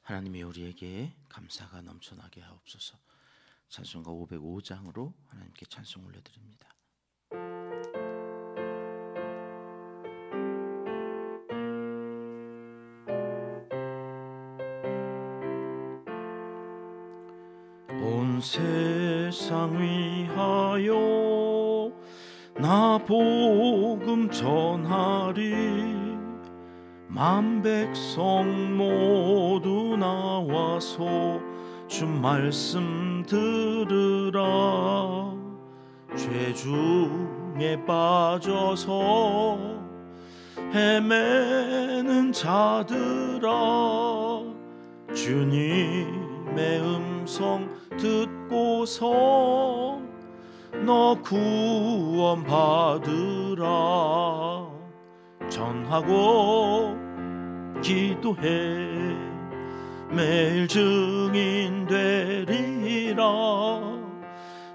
하나님이 우리에게 감사가 넘쳐나게 하옵소서. 찬송가 505장으로 하나님께 찬송 올려드립니다. 온 세상 위하여 나 복음 전하리. 만 백성 모두 나와서 주 말씀 들으라. 죄 중에 빠져서 헤매는 자들아, 주님의 음성 듣고서 너 구원 받으라. 전하고 기도해 매일 증인 되리라.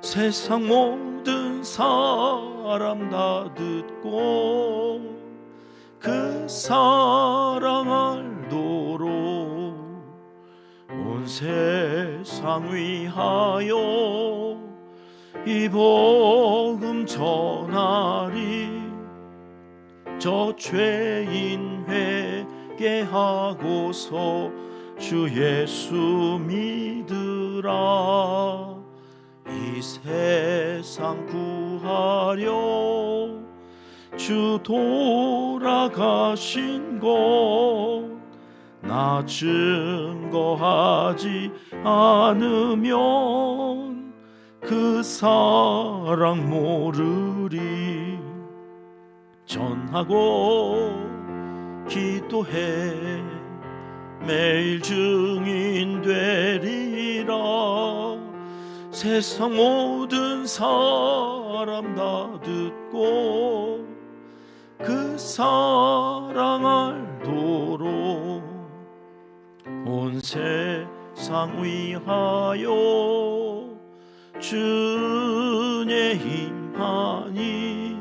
세상 모든 사람 다 듣고 그 사랑 알도록 온 세상 위하여 이 복음 전하리. 저 죄인 회개하고서 주 예수 믿으라. 이 세상 구하려 주 돌아가신 것 나 증거하지 않으면 그 사랑 모르리. 전하고 기도해 매일 증인 되리라. 세상 모든 사람 다 듣고 그 사랑 알도록 온 세상 위하여 주의 힘하니.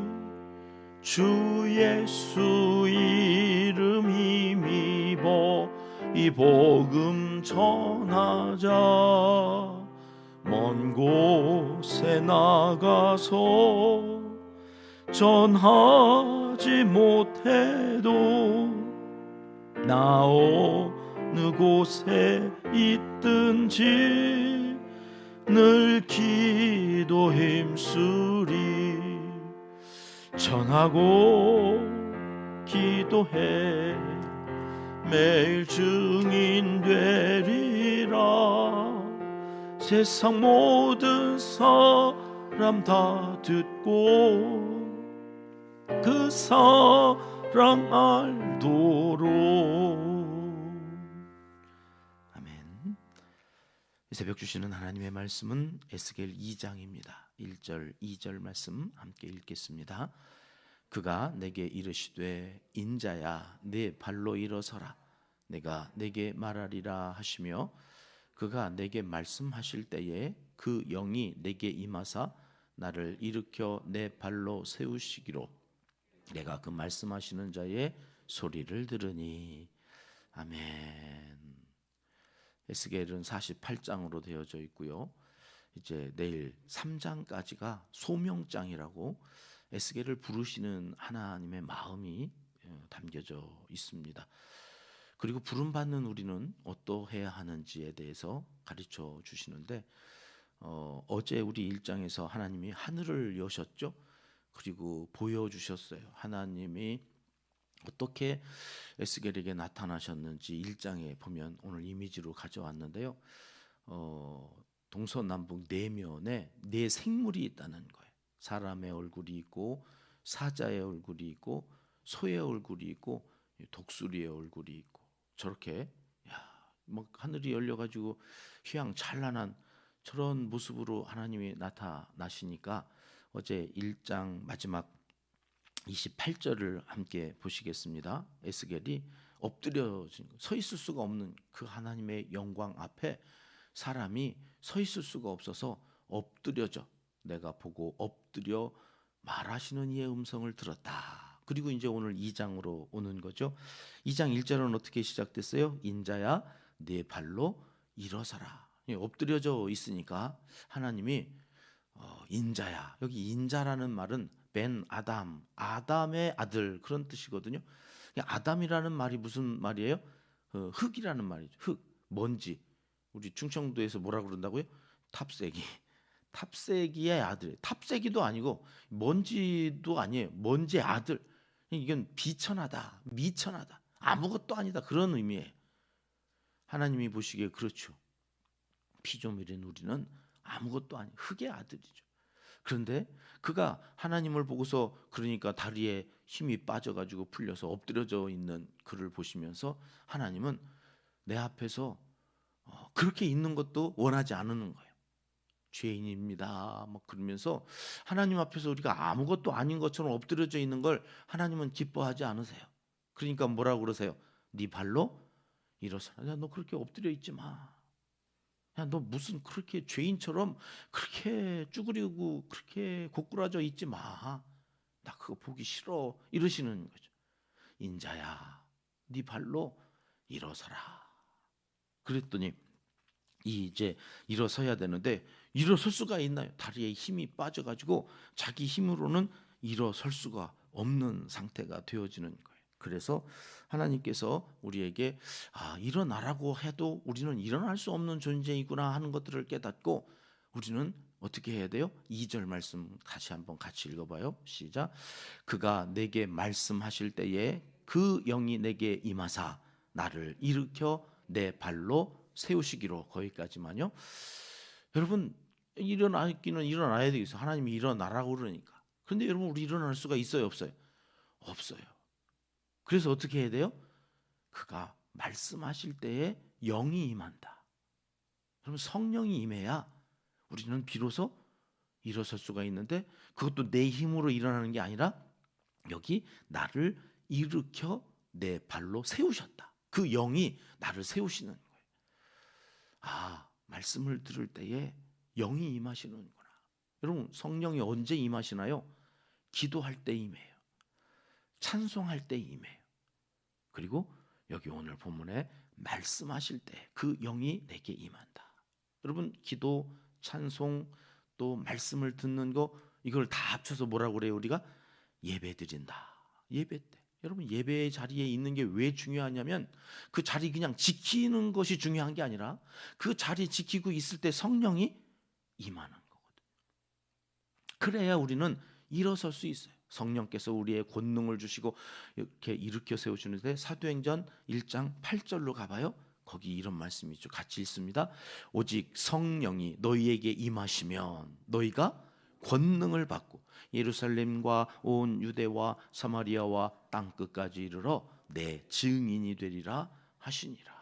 주 예수 이름 힘입어 이 복음 전하자. 먼 곳에 나가서 전하지 못해도 나 어느 곳에 있든지 늘 기도 힘쓰리. 전하고 기도해 매일 증인 되리라. 세상 모든 사람 다 듣고 그 사랑 알도록. 아멘. 이 새벽 주시는 하나님의 말씀은 에스겔 2장입니다 1절 2절 말씀 함께 읽겠습니다. 그가 내게 이르시되 인자야 내 발로 일어서라. 내가 내게 말하리라 하시며 그가 내게 말씀하실 때에 그 영이 내게 임하사 나를 일으켜 내 발로 세우시기로 내가 그 말씀하시는 자의 소리를 들으니. 아멘. 에스겔은 48장으로 되어져 있고요. 이제 내일 3장까지가 소명장이라고 에스겔을 부르시는 하나님의 마음이 담겨져 있습니다. 그리고 부름받는 우리는 어떠해야 하는지에 대해서 가르쳐 주시는데 어제 우리 1장에서 하나님이 하늘을 여셨죠. 그리고 보여주셨어요. 하나님이 어떻게 에스겔에게 나타나셨는지 1장에 보면 오늘 이미지로 가져왔는데요. 동서남북 내면에 네 생물이 있다는 거예요. 사람의 얼굴이 있고 사자의 얼굴이 있고 소의 얼굴이 있고 독수리의 얼굴이 있고 저렇게 막 하늘이 열려가지고 휘황찬란한 저런 모습으로 하나님이 나타나시니까 어제 1장 마지막 28절을 함께 보시겠습니다. 에스겔이 엎드려 서 있을 수가 없는 그 하나님의 영광 앞에 사람이 서 있을 수가 없어서 엎드려져 내가 보고 엎드려 말하시는 이의 음성을 들었다. 그리고 이제 오늘 2장으로 오는 거죠. 2장 1절은 어떻게 시작됐어요? 인자야 네 발로 일어서라. 엎드려져 있으니까 하나님이 인자야. 여기 인자라는 말은 벤 아담, 아담의 아들 그런 뜻이거든요. 아담이라는 말이 무슨 말이에요? 흙이라는 말이죠. 흙, 먼지. 우리 충청도에서 뭐라 그런다고요? 탑세기. 탑세기의 아들. 탑세기도 아니고 먼지도 아니에요. 먼지의 아들. 이건 비천하다, 미천하다, 아무것도 아니다 그런 의미예요. 하나님이 보시기에 그렇죠. 피조물인 우리는 아무것도 아닌 흙의 아들이죠. 그런데 그가 하나님을 보고서 그러니까 다리에 힘이 빠져가지고 풀려서 엎드려져 있는 그를 보시면서 하나님은 내 앞에서 그렇게 있는 것도 원하지 않는 거예요. 죄인입니다. 막 그러면서 하나님 앞에서 우리가 아무것도 아닌 것처럼 엎드려져 있는 걸 하나님은 기뻐하지 않으세요. 그러니까 뭐라고 그러세요? 네 발로 일어서라. 야, 너 그렇게 엎드려 있지 마. 야, 너 무슨 그렇게 죄인처럼 그렇게 쭈그리고 그렇게 고꾸라져 있지 마. 나 그거 보기 싫어. 이러시는 거죠. 인자야, 네 발로 일어서라. 그랬더니 이제 일어서야 되는데 일어설 수가 있나요? 다리에 힘이 빠져가지고 자기 힘으로는 일어설 수가 없는 상태가 되어지는 거예요. 그래서 하나님께서 우리에게 일어나라고 해도 우리는 일어날 수 없는 존재이구나 하는 것들을 깨닫고 우리는 어떻게 해야 돼요? 2절 말씀 다시 한번 같이 읽어봐요. 시작. 그가 내게 말씀하실 때에 그 영이 내게 임하사 나를 일으켜 내 발로 세우시기로. 거기까지만요. 여러분 일어나기는 일어나야 되겠어요. 하나님이 일어나라고 그러니까. 그런데 여러분 우리 일어날 수가 있어요, 없어요? 없어요. 그래서 어떻게 해야 돼요? 그가 말씀하실 때에 영이 임한다. 여러분 성령이 임해야 우리는 비로소 일어설 수가 있는데 그것도 내 힘으로 일어나는 게 아니라 여기 나를 일으켜 내 발로 세우셨다. 그 영이 나를 세우시는 거예요. 말씀을 들을 때에 영이 임하시는구나. 여러분 성령이 언제 임하시나요? 기도할 때 임해요. 찬송할 때 임해요. 그리고 여기 오늘 본문에 말씀하실 때 그 영이 내게 임한다. 여러분 기도, 찬송 또 말씀을 듣는 거 이걸 다 합쳐서 뭐라고 그래요? 우리가 예배 드린다. 예배 때. 여러분 예배의 자리에 있는 게 왜 중요하냐면 그 자리 그냥 지키는 것이 중요한 게 아니라 그 자리 지키고 있을 때 성령이 임하는 거거든요. 그래야 우리는 일어설 수 있어요. 성령께서 우리의 권능을 주시고 이렇게 일으켜 세우시는데 사도행전 1장 8절로 가봐요. 거기 이런 말씀이 있죠. 같이 읽습니다. 오직 성령이 너희에게 임하시면 너희가 권능을 받고 예루살렘과 온 유대와 사마리아와 땅 끝까지 이르러 내 증인이 되리라 하시니라.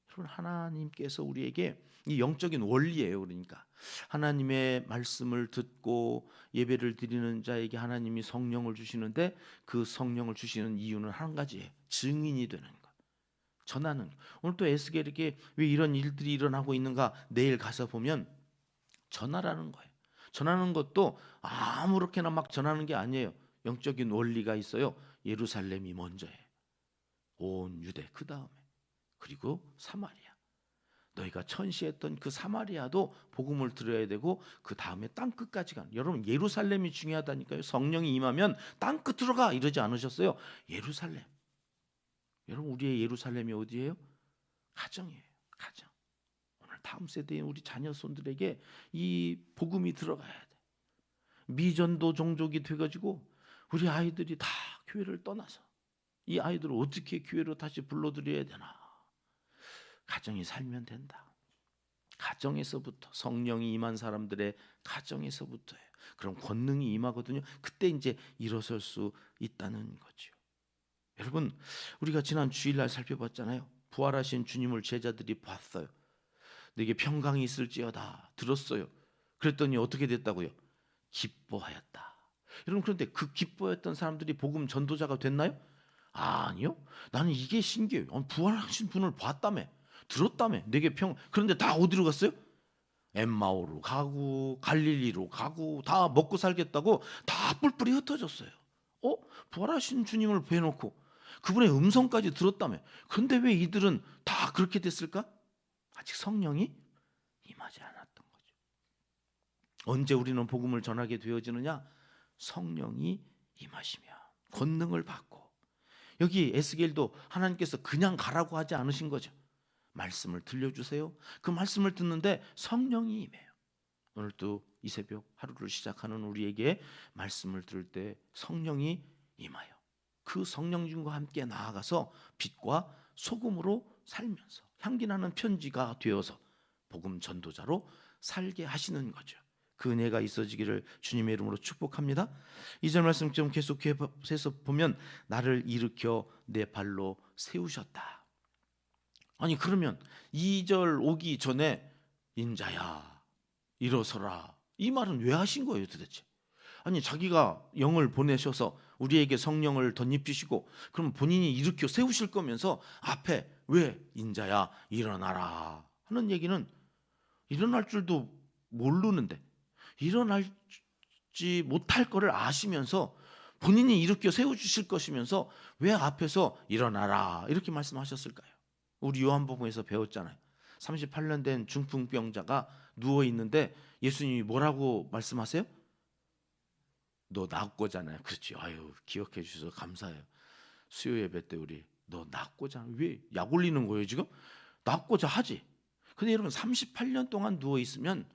여러분 하나님께서 우리에게 이 영적인 원리예요. 그러니까 하나님의 말씀을 듣고 예배를 드리는 자에게 하나님이 성령을 주시는데 그 성령을 주시는 이유는 한 가지예요. 증인이 되는 것. 전하는. 오늘 또 에스겔에게 왜 이런 일들이 일어나고 있는가 내일 가서 보면 전하라는 거예요. 전하는 것도 아무렇게나 막 전하는 게 아니에요. 영적인 원리가 있어요. 예루살렘이 먼저예요. 온 유대 그 다음에 그리고 사마리아. 너희가 천시했던 그 사마리아도 복음을 들어야 되고 그 다음에 땅 끝까지 가는. 여러분 예루살렘이 중요하다니까요. 성령이 임하면 땅 끝으로 가 이러지 않으셨어요? 예루살렘. 여러분 우리의 예루살렘이 어디예요? 가정이에요. 가정. 오늘 다음 세대의 우리 자녀손들에게 이 복음이 들어가야 돼. 미전도 종족이 돼가지고 우리 아이들이 다 교회를 떠나서 이 아이들을 어떻게 교회로 다시 불러들여야 되나. 가정이 살면 된다. 가정에서부터 성령이 임한 사람들의 가정에서부터예요. 그럼 권능이 임하거든요. 그때 이제 일어설 수 있다는 거죠. 여러분 우리가 지난 주일날 살펴봤잖아요. 부활하신 주님을 제자들이 봤어요. 내게 평강이 있을지어다 들었어요. 그랬더니 어떻게 됐다고요? 기뻐하였다. 여러분 그런데 그 기뻐했던 사람들이 복음 전도자가 됐나요? 아니요. 나는 이게 신기해요. 부활하신 분을 봤다며 들었다며 내게 그런데 다 어디로 갔어요? 엠마오로 가고 갈릴리로 가고 다 먹고 살겠다고 다 뿔뿔이 흩어졌어요. 부활하신 주님을 뵈놓고 그분의 음성까지 들었다며. 그런데 왜 이들은 다 그렇게 됐을까? 아직 성령이 임하지 않았던 거죠. 언제 우리는 복음을 전하게 되어지느냐? 성령이 임하시면, 권능을 받고. 여기 에스겔도 하나님께서 그냥 가라고 하지 않으신 거죠. 말씀을 들려주세요. 그 말씀을 듣는데 성령이 임해요. 오늘도 이 새벽 하루를 시작하는 우리에게 말씀을 들을 때 성령이 임하여 그 성령님과 함께 나아가서 빛과 소금으로 살면서 향기나는 편지가 되어서 복음 전도자로 살게 하시는 거죠. 그 은혜가 있어지기를 주님의 이름으로 축복합니다. 2절 말씀 좀 계속해서 보면 나를 일으켜 내 발로 세우셨다. 아니 그러면 2절 오기 전에 인자야 일어서라 이 말은 왜 하신 거예요 도대체? 아니 자기가 영을 보내셔서 우리에게 성령을 덧입히시고 그럼 본인이 일으켜 세우실 거면서 앞에 왜 인자야 일어나라 하는 얘기는 일어날 줄도 모르는데 일어날지 못할 거를 아시면서 본인이 일으켜 세워주실 것이면서 왜 앞에서 일어나라 이렇게 말씀하셨을까요? 우리 요한복음에서 배웠잖아요. 38년 된 중풍병자가 누워 있는데 예수님이 뭐라고 말씀하세요? 너 낫고잖아요. 그렇지. 아유 기억해 주셔서 감사해요. 수요 예배 때 우리 너 낫고잖아. 왜 약 올리는 거예요 지금? 낫고자 하지. 근데 여러분 38년 동안 누워 있으면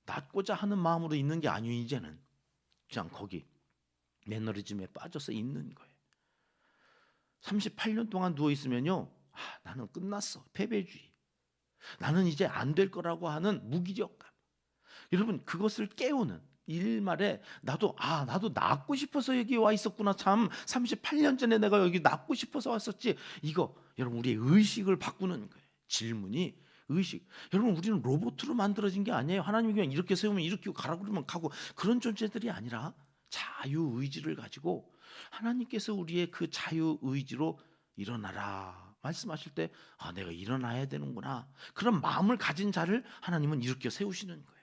낫고자 하는 마음으로 있는 게 아니에요. 이제는 그냥 거기 매너리즘에 빠져서 있는 거예요. 38년 동안 누워 있으면요. 나는 끝났어. 패배주의. 나는 이제 안 될 거라고 하는 무기력감. 여러분 그것을 깨우는 일말에 나도 낫고 싶어서 여기 와 있었구나. 참 38년 전에 내가 여기 낫고 싶어서 왔었지. 이거 여러분 우리의 의식을 바꾸는 거예요. 질문이 의식. 여러분 우리는 로봇으로 만들어진 게 아니에요. 하나님이 그냥 이렇게 세우면 이렇게 가라고 그러면 가고 그런 존재들이 아니라 자유의지를 가지고 하나님께서 우리의 그 자유의지로 일어나라 말씀하실 때 내가 일어나야 되는구나. 그런 마음을 가진 자를 하나님은 일으켜 세우시는 거예요.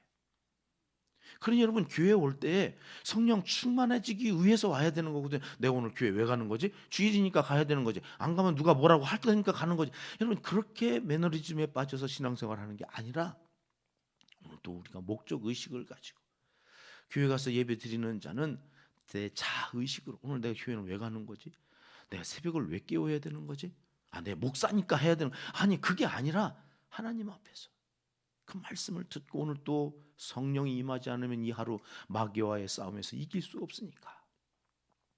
그러니 여러분 교회 올 때 성령 충만해지기 위해서 와야 되는 거거든요. 내가 오늘 교회 왜 가는 거지? 주일이니까 가야 되는 거지. 안 가면 누가 뭐라고 할 거니까 가는 거지. 여러분 그렇게 매너리즘에 빠져서 신앙생활하는 게 아니라 오늘 또 우리가 목적 의식을 가지고 교회 가서 예배 드리는 자는 내 자의식으로 오늘 내가 교회는 왜 가는 거지? 내가 새벽을 왜 깨워야 되는 거지? 내 목사니까 해야 되는 아니 그게 아니라 하나님 앞에서 그 말씀을 듣고 오늘 또 성령이 임하지 않으면 이 하루 마귀와의 싸움에서 이길 수 없으니까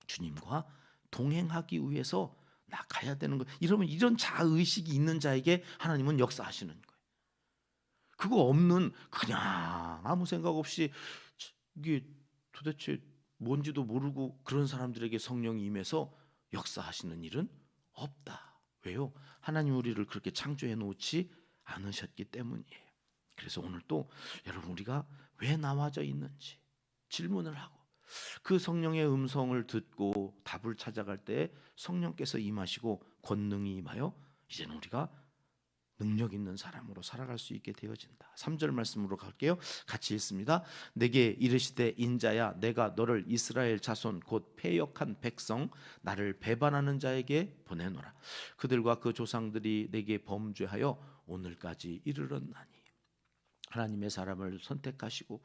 주님과 동행하기 위해서 나가야 되는 거예요. 이러면 이런 자의식이 있는 자에게 하나님은 역사하시는 거예요. 그거 없는 그냥 아무 생각 없이 이게 도대체 뭔지도 모르고 그런 사람들에게 성령이 임해서 역사하시는 일은 없다. 왜요? 하나님 우리를 그렇게 창조해 놓지 않으셨기 때문이에요. 그래서 오늘 또 여러분 우리가 왜 나와져 있는지 질문을 하고 그 성령의 음성을 듣고 답을 찾아갈 때 성령께서 임하시고 권능이 임하여 이제는 우리가 능력 있는 사람으로 살아갈 수 있게 되어진다. 3절 말씀으로 갈게요. 같이 읽습니다. 내게 이르시되 인자야 내가 너를 이스라엘 자손 곧 패역한 백성 나를 배반하는 자에게 보내노라. 그들과 그 조상들이 내게 범죄하여 오늘까지 이르렀나니. 하나님의 사람을 선택하시고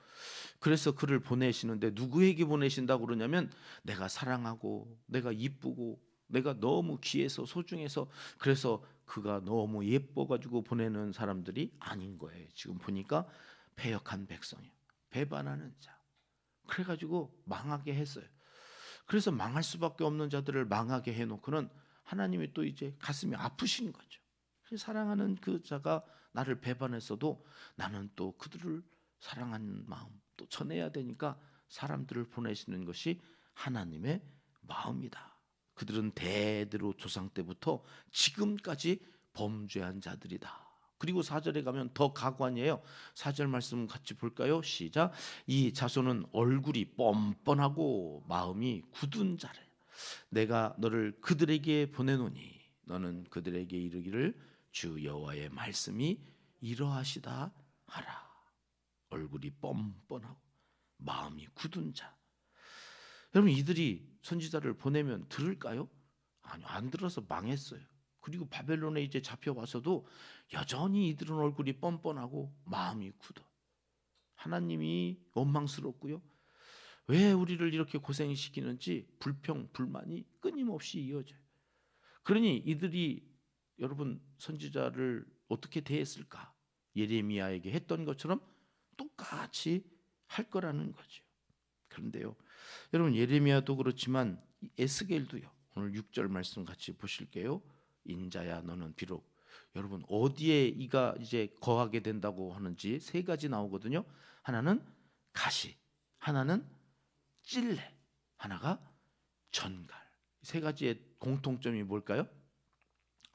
그래서 그를 보내시는데 누구에게 보내신다고 그러냐면 내가 사랑하고 내가 이쁘고 내가 너무 귀해서 소중해서 그래서 그가 너무 예뻐가지고 보내는 사람들이 아닌 거예요. 지금 보니까 패역한 백성이에요. 배반하는 자. 그래가지고 망하게 했어요. 그래서 망할 수밖에 없는 자들을 망하게 해놓고는 하나님이 또 이제 가슴이 아프신 거죠. 사랑하는 그 자가 나를 배반했어도 나는 또 그들을 사랑하는 마음 또 전해야 되니까 사람들을 보내시는 것이 하나님의 마음이다. 그들은 대대로 조상 때부터 지금까지 범죄한 자들이다. 그리고 4절에 가면 더 가관이에요. 4절 말씀 같이 볼까요? 시작. 이 자손은 얼굴이 뻔뻔하고 마음이 굳은 자래. 내가 너를 그들에게 보내노니 너는 그들에게 이르기를 주 여호와의 말씀이 이러하시다 하라. 얼굴이 뻔뻔하고 마음이 굳은 자. 여러분 이들이 선지자를 보내면 들을까요? 아니요, 안 들어서 망했어요. 그리고 바벨론에 이제 잡혀와서도 여전히 이들은 얼굴이 뻔뻔하고 마음이 굳어. 하나님이 원망스럽고요. 왜 우리를 이렇게 고생시키는지 불평, 불만이 끊임없이 이어져요. 그러니 이들이 여러분 선지자를 어떻게 대했을까? 예레미야에게 했던 것처럼 똑같이 할 거라는 거죠. 그런데요, 여러분 예레미야도 그렇지만 에스겔도요. 오늘 6절 말씀 같이 보실게요. 인자야 너는 비록, 여러분 어디에 이가 이제 거하게 된다고 하는지 세 가지 나오거든요. 하나는 가시, 하나는 찔레, 하나가 전갈. 세 가지의 공통점이 뭘까요?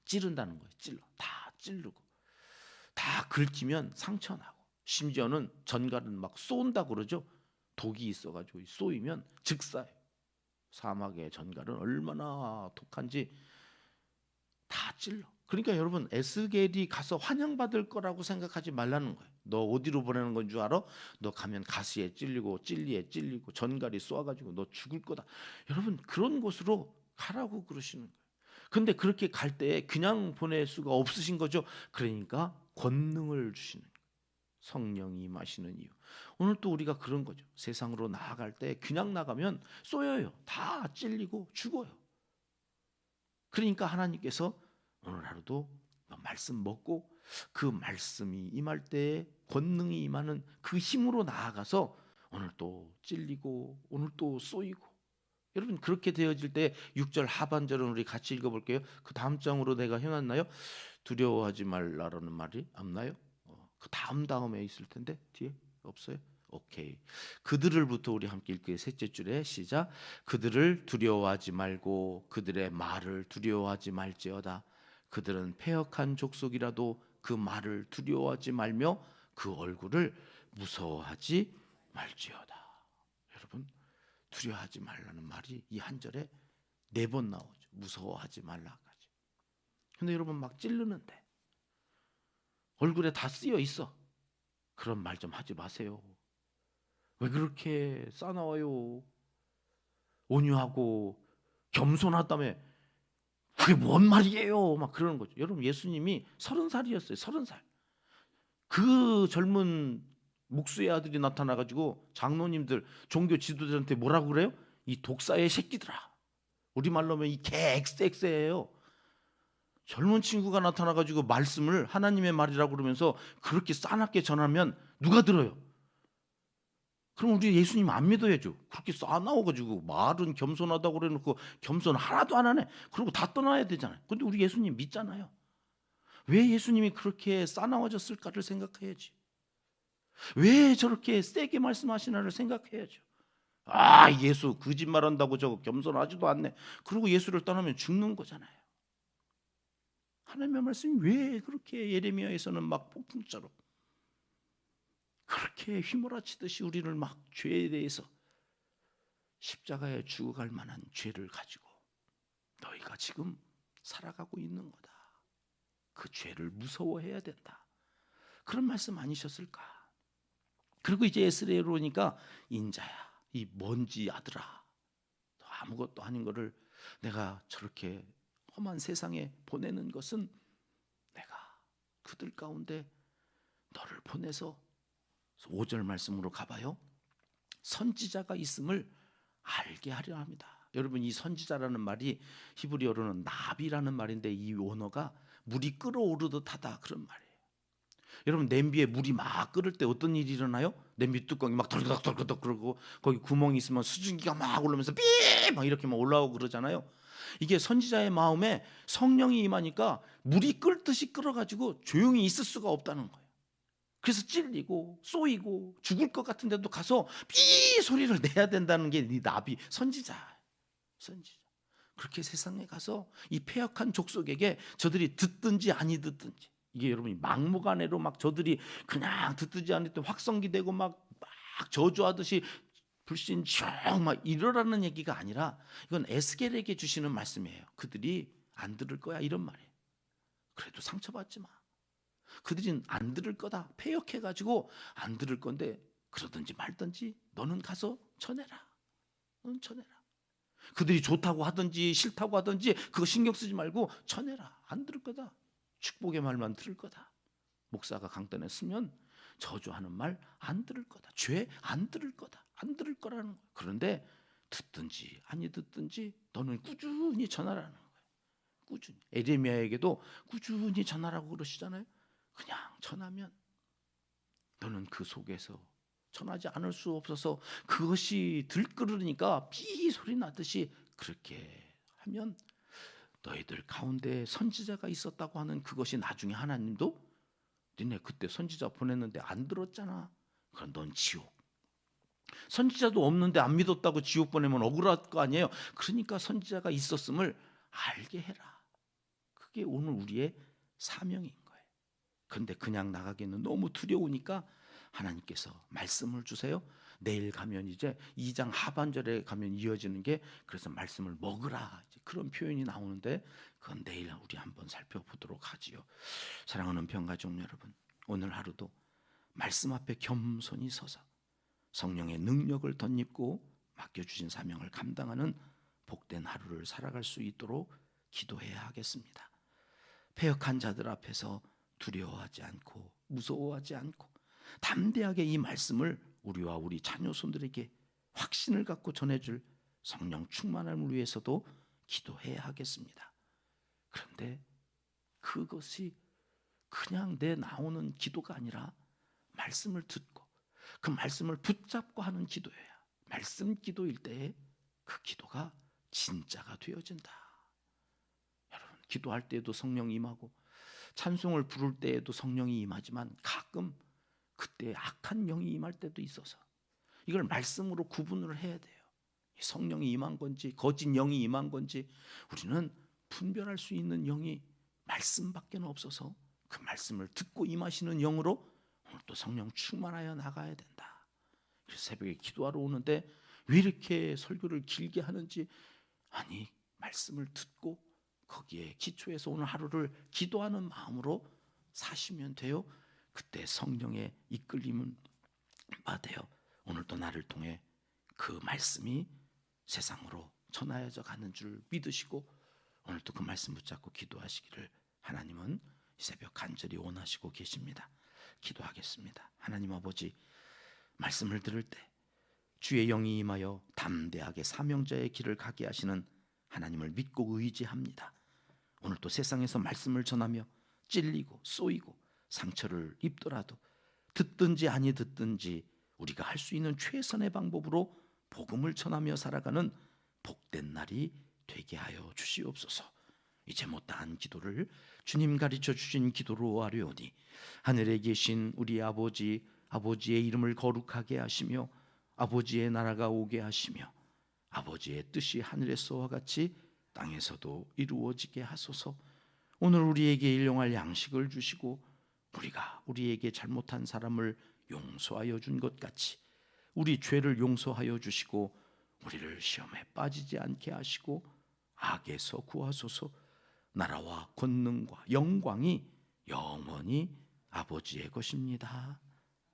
찌른다는 거예요. 찔러. 다 찌르고. 다 긁히면 상처 나고. 심지어는 전갈은 막 쏜다 그러죠. 독이 있어가지고 쏘이면 즉사예요. 사막의 전갈은 얼마나 독한지 다 찔러. 그러니까 여러분 에스겔이 가서 환영받을 거라고 생각하지 말라는 거예요. 너 어디로 보내는 건 줄 알아? 너 가면 가시에 찔리고 찔리에 찔리고 전갈이 쏘아가지고 너 죽을 거다. 여러분 그런 곳으로 가라고 그러시는 거예요. 근데 그렇게 갈 때 그냥 보낼 수가 없으신 거죠. 그러니까 권능을 주시는 거예요. 성령이 임하시는 이유. 오늘 또 우리가 그런 거죠. 세상으로 나아갈 때 그냥 나가면 쏘여요. 다 찔리고 죽어요. 그러니까 하나님께서 오늘 하루도 말씀 먹고 그 말씀이 임할 때에 권능이 임하는 그 힘으로 나아가서 오늘 또 찔리고 오늘 또 쏘이고. 여러분 그렇게 되어질 때 6절 하반절은 우리 같이 읽어볼게요. 그 다음 장으로 내가 해놨나요? 두려워하지 말라라는 말이 없나요? 그 다음에 있을 텐데 뒤에 없어요? 오케이. 그들을부터 우리 함께 읽게요. 셋째 줄에 시작. 그들을 두려워하지 말고 그들의 말을 두려워하지 말지어다. 그들은 패역한 족속이라도 그 말을 두려워하지 말며 그 얼굴을 무서워하지 말지어다. 여러분 두려워하지 말라는 말이 이 한 절에 4번 나오죠. 무서워하지 말라까지. 근데 여러분 막 찌르는데 얼굴에 다 쓰여 있어. 그런 말 좀 하지 마세요. 왜 그렇게 싸나워요? 온유하고 겸손하다며 그게 뭔 말이에요? 막 그러는 거죠. 여러분 예수님이 30살이었어요. 30살. 그 젊은 목수의 아들이 나타나가지고 장로님들, 종교 지도자한테 뭐라고 그래요? 이 독사의 새끼들아. 우리말로 하면 이 개 XX예요. 젊은 친구가 나타나가지고 말씀을 하나님의 말이라고 그러면서 그렇게 싸납게 전하면 누가 들어요? 그럼 우리 예수님 안 믿어야죠. 그렇게 싸나워가지고 말은 겸손하다고 그래놓고 겸손 하나도 안 하네. 그리고 다 떠나야 되잖아요. 근데 우리 예수님 믿잖아요. 왜 예수님이 그렇게 싸나워졌을까를 생각해야지. 왜 저렇게 세게 말씀하시나를 생각해야죠. 아 예수 거짓말한다고 저거 겸손하지도 않네. 그리고 예수를 떠나면 죽는 거잖아요. 하나님의 말씀이 왜 그렇게 예레미야에서는 막 폭풍처럼 그렇게 휘몰아치듯이 우리를 막 죄에 대해서 십자가에 죽어갈 만한 죄를 가지고 너희가 지금 살아가고 있는 거다. 그 죄를 무서워해야 된다. 그런 말씀 아니셨을까? 그리고 이제 에스겔로 오니까 인자야 이 먼지 아들아 너 아무것도 아닌 거를 내가 저렇게 험한 세상에 보내는 것은 내가 그들 가운데 너를 보내서 5절 말씀으로 가봐요. 선지자가 있음을 알게 하려 합니다. 여러분 이 선지자라는 말이 히브리어로는 나비라는 말인데 이 원어가 물이 끓어오르듯 하다 그런 말이에요. 여러분 냄비에 물이 막 끓을 때 어떤 일이 일어나요? 냄비 뚜껑이 막 덜덜덜덜 그러고 거기 구멍이 있으면 수증기가 막 올라오면서 삐 막 이렇게 막 올라오고 그러잖아요. 이게 선지자의 마음에 성령이 임하니까 물이 끓듯이 끓어가지고 조용히 있을 수가 없다는 거예요. 그래서 찔리고 쏘이고 죽을 것 같은데도 가서 삐 소리를 내야 된다는 게 이 나비 선지자. 그렇게 세상에 가서 이 패역한 족속에게 저들이 듣든지 아니 듣든지 이게 여러분이 막무가내로 막 저들이 그냥 듣든지 아니 듣든지 확성기 되고 막 저주하듯이 불신청 막 이러라는 얘기가 아니라 이건 에스겔에게 주시는 말씀이에요. 그들이 안 들을 거야 이런 말이에요. 그래도 상처받지 마. 그들이 안 들을 거다. 패역해가지고 안 들을 건데 그러든지 말든지 너는 가서 전해라. 너는 전해라. 그들이 좋다고 하든지 싫다고 하든지 그거 신경 쓰지 말고 전해라. 안 들을 거다. 축복의 말만 들을 거다. 목사가 강단에 쓰면 저주하는 말 안 들을 거다. 죄 안 들을 거다. 안 들을 거라는 거예요. 그런데 듣든지 아니 듣든지 너는 꾸준히 전하라는 거예요. 꾸준히. 에레미야에게도 꾸준히 전하라고 그러시잖아요. 그냥 전하면 너는 그 속에서 전하지 않을 수 없어서 그것이 들끓으니까 피 소리 나듯이 그렇게 하면 너희들 가운데 선지자가 있었다고 하는 그것이 나중에 하나님도 니네 그때 선지자 보냈는데 안 들었잖아. 그럼 넌 지옥. 선지자도 없는데 안 믿었다고 지옥 보내면 억울할 거 아니에요. 그러니까 선지자가 있었음을 알게 해라. 그게 오늘 우리의 사명인 거예요. 그런데 그냥 나가기는 너무 두려우니까 하나님께서 말씀을 주세요. 내일 가면 이제 2장 하반절에 가면 이어지는 게 그래서 말씀을 먹으라 그런 표현이 나오는데 그건 내일 우리 한번 살펴보도록 하지요. 사랑하는 병가족 여러분, 오늘 하루도 말씀 앞에 겸손히 서서 성령의 능력을 덧입고 맡겨주신 사명을 감당하는 복된 하루를 살아갈 수 있도록 기도해야 하겠습니다. 패역한 자들 앞에서 두려워하지 않고 무서워하지 않고 담대하게 이 말씀을 우리와 우리 자녀손들에게 확신을 갖고 전해줄 성령 충만함을 위해서도 기도해야 하겠습니다. 그런데 그것이 그냥 내 나오는 기도가 아니라 말씀을 듣고 그 말씀을 붙잡고 하는 기도여야 말씀 기도일 때에 그 기도가 진짜가 되어진다. 여러분, 기도할 때에도 성령이 임하고 찬송을 부를 때에도 성령이 임하지만 가끔 그때 악한 영이 임할 때도 있어서 이걸 말씀으로 구분을 해야 돼요. 성령이 임한 건지 거짓 영이 임한 건지 우리는 분별할 수 있는 영이 말씀밖에 없어서 그 말씀을 듣고 임하시는 영으로 오늘 또 성령 충만하여 나가야 된다. 그래서 새벽에 기도하러 오는데 왜 이렇게 설교를 길게 하는지, 아니 말씀을 듣고 거기에 기초해서 오늘 하루를 기도하는 마음으로 사시면 돼요. 그때 성령의 이끌림은 받아요. 오늘도 나를 통해 그 말씀이 세상으로 전하여져 가는 줄 믿으시고 오늘도 그 말씀 붙잡고 기도하시기를 하나님은 이 새벽 간절히 원하시고 계십니다. 기도하겠습니다. 하나님 아버지, 말씀을 들을 때 주의 영이 임하여 담대하게 사명자의 길을 가게 하시는 하나님을 믿고 의지합니다. 오늘도 세상에서 말씀을 전하며 찔리고 쏘이고 상처를 입더라도 듣든지 아니 듣든지 우리가 할 수 있는 최선의 방법으로 복음을 전하며 살아가는 복된 날이 되게 하여 주시옵소서. 이제 못다한 기도를 주님 가르쳐 주신 기도로 하려오니 하늘에 계신 우리 아버지, 아버지의 이름을 거룩하게 하시며 아버지의 나라가 오게 하시며 아버지의 뜻이 하늘에서와 같이 땅에서도 이루어지게 하소서. 오늘 우리에게 일용할 양식을 주시고 우리가 우리에게 잘못한 사람을 용서하여 준 것 같이 우리 죄를 용서하여 주시고 우리를 시험에 빠지지 않게 하시고 악에서 구하소서. 나라와 권능과 영광이 영원히 아버지의 것입니다.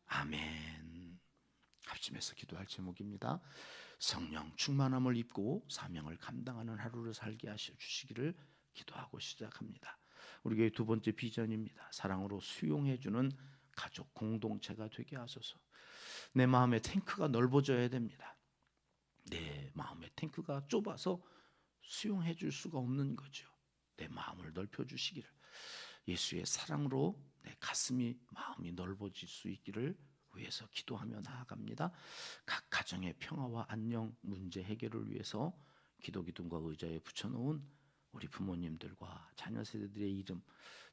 아멘. 합심해서 기도할 제목입니다. 성령 충만함을 입고 사명을 감당하는 하루를 살게 하셔 주시기를 기도하고 시작합니다. 우리 교회 두 번째 비전입니다. 사랑으로 수용해주는 가족 공동체가 되게 하소서. 내 마음의 탱크가 넓어져야 됩니다. 내 마음의 탱크가 좁아서 수용해 줄 수가 없는 거죠. 내 마음을 넓혀주시기를, 예수의 사랑으로 내 가슴이 마음이 넓어질 수 있기를 위해서 기도하며 나아갑니다. 각 가정의 평화와 안녕, 문제 해결을 위해서 기도 기둥과 의자에 붙여놓은 우리 부모님들과 자녀 세대들의 이름,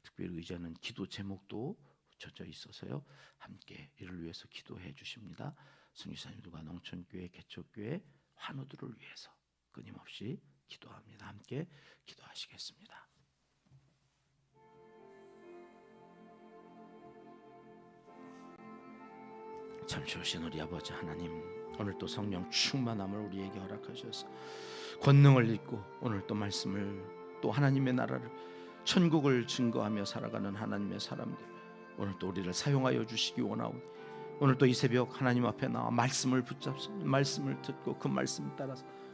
특별히 의자는 기도 제목도 붙여져 있어서요, 함께 이를 위해서 기도해 주십니다. 선교사님들과 농촌교회, 개척교회, 환우들을 위해서 끊임없이 기도합니다. 함께 기도하시겠습니다. 참 좋으신 우리 아버지 하나님, 오늘 또 성령 충만함을 우리에게 허락하셔서 권능을 입고 오늘 또 말씀을, 또 하나님의 나라를, 천국을 증거하며 살아가는 하나님의 사람들, 오늘 또 우리를 사용하여 주시기 원하오니 오늘 또 이 새벽 하나님 앞에 나와 말씀을 붙잡습니다. 말씀을 듣고 그 말씀 따라서